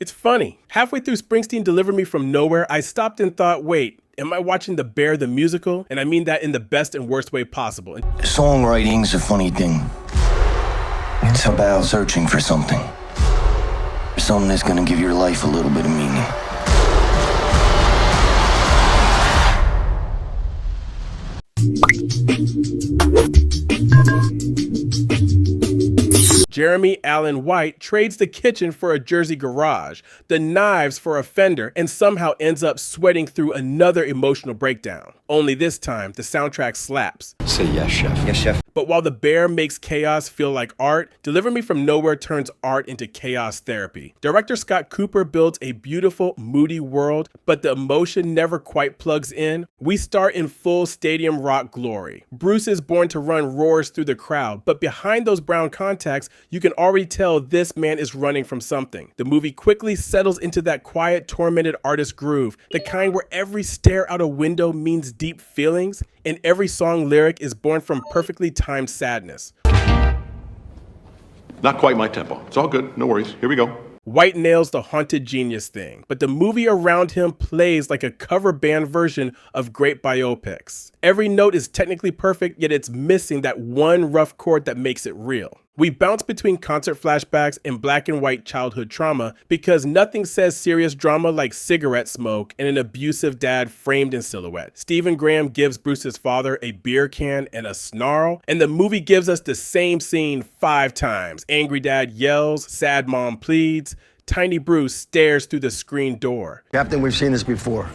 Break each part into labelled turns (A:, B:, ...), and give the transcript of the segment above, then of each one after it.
A: It's funny. Halfway through Springsteen Deliver Me From Nowhere, I stopped and thought, wait, am I watching The Bear the musical? And I mean that in the best and worst way possible.
B: Songwriting's a funny thing. It's about searching for something. Something that's gonna give your life a little bit of meaning.
A: Jeremy Allen White trades the kitchen for a Jersey garage, the knives for a fender, and somehow ends up sweating through another emotional breakdown. Only this time, the soundtrack slaps.
C: Say yes, chef.
B: Yes, chef.
A: But while The Bear makes chaos feel like art, Deliver Me From Nowhere turns art into chaos therapy. Director Scott Cooper builds a beautiful, moody world, but the emotion never quite plugs in. We start in full stadium rock glory. Bruce is born to run roars through the crowd, but behind those brown contacts, you can already tell this man is running from something. The movie quickly settles into that quiet, tormented artist groove, the kind where every stare out a window means deep feelings, and every song lyric is born from perfectly timed sadness.
D: Not quite my tempo. It's all good. No worries. Here we go.
A: White nails the haunted genius thing, but the movie around him plays like a cover band version of great biopics. Every note is technically perfect, yet it's missing that one rough chord that makes it real. We bounce between concert flashbacks and black and white childhood trauma because nothing says serious drama like cigarette smoke and an abusive dad framed in silhouette. Stephen Graham gives Bruce's father a beer can and a snarl, and the movie gives us the same scene 5 times. Angry dad yells, sad mom pleads, tiny Bruce stares through the screen door.
E: Captain, we've seen this before.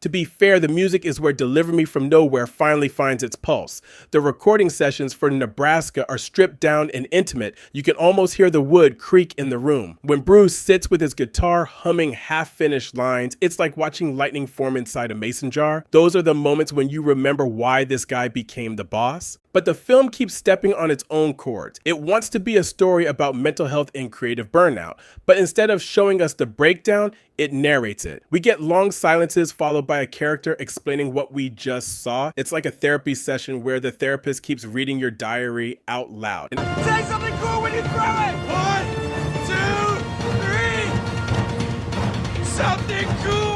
A: To be fair, the music is where Deliver Me From Nowhere finally finds its pulse. The recording sessions for Nebraska are stripped down and intimate. You can almost hear the wood creak in the room. When Bruce sits with his guitar humming half-finished lines, it's like watching lightning form inside a mason jar. Those are the moments when you remember why this guy became the boss. But the film keeps stepping on its own chords. It wants to be a story about mental health and creative burnout, but instead of showing us the breakdown, it narrates it. We get long silences followed by a character explaining what we just saw. It's like a therapy session where the therapist keeps reading your diary out loud.
F: Say something cool when you throw it! 1, 2, 3! Something cool!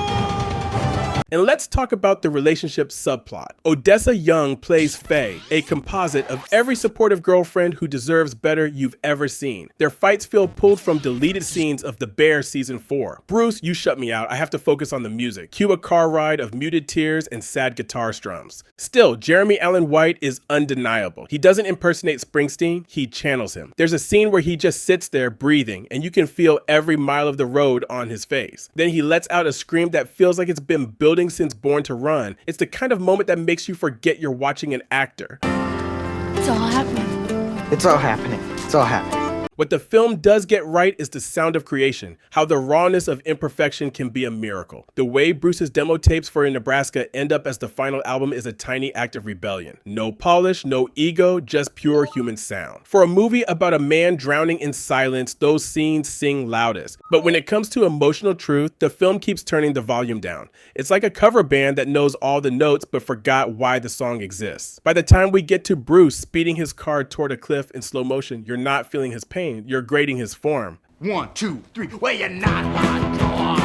A: And let's talk about the relationship subplot. Odessa Young plays Faye, a composite of every supportive girlfriend who deserves better you've ever seen. Their fights feel pulled from deleted scenes of The Bear Season 4. Bruce, you shut me out. I have to focus on the music. Cue a car ride of muted tears and sad guitar strums. Still, Jeremy Allen White is undeniable. He doesn't impersonate Springsteen, he channels him. There's a scene where he just sits there breathing, and you can feel every mile of the road on his face. Then he lets out a scream that feels like it's been building since Born to Run. It's the kind of moment that makes you forget you're watching an actor.
G: It's all happening.
E: It's all happening. It's all happening.
A: What the film does get right is the sound of creation, how the rawness of imperfection can be a miracle. The way Bruce's demo tapes for Nebraska end up as the final album is a tiny act of rebellion. No polish, no ego, just pure human sound. For a movie about a man drowning in silence, those scenes sing loudest. But when it comes to emotional truth, the film keeps turning the volume down. It's like a cover band that knows all the notes but forgot why the song exists. By the time we get to Bruce speeding his car toward a cliff in slow motion, you're not feeling his pain. You're grading his form.
F: 1, 2, 3. Well, you're not hardcore.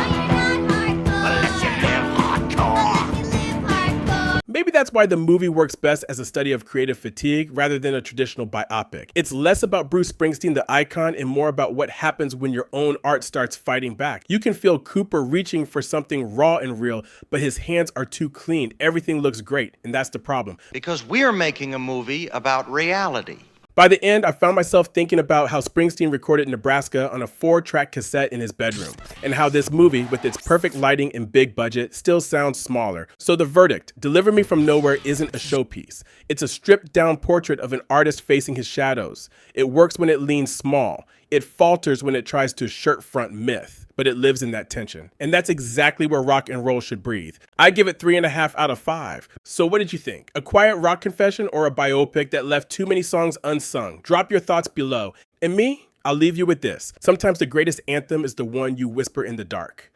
F: Unless you live hardcore.
A: Maybe that's why the movie works best as a study of creative fatigue rather than a traditional biopic. It's less about Bruce Springsteen the icon and more about what happens when your own art starts fighting back. You can feel Cooper reaching for something raw and real, but his hands are too clean. Everything looks great, and that's the problem.
H: Because we're making a movie about reality.
A: By the end, I found myself thinking about how Springsteen recorded Nebraska on a 4-track cassette in his bedroom, and how this movie, with its perfect lighting and big budget, still sounds smaller. So the verdict, Deliver Me From Nowhere isn't a showpiece. It's a stripped-down portrait of an artist facing his shadows. It works when it leans small. It falters when it tries to shirt-front myth, but it lives in that tension. And that's exactly where rock and roll should breathe. I give it 3.5 out of 5. So what did you think? A quiet rock confession or a biopic that left too many songs unsung? Drop your thoughts below. And me, I'll leave you with this. Sometimes the greatest anthem is the one you whisper in the dark.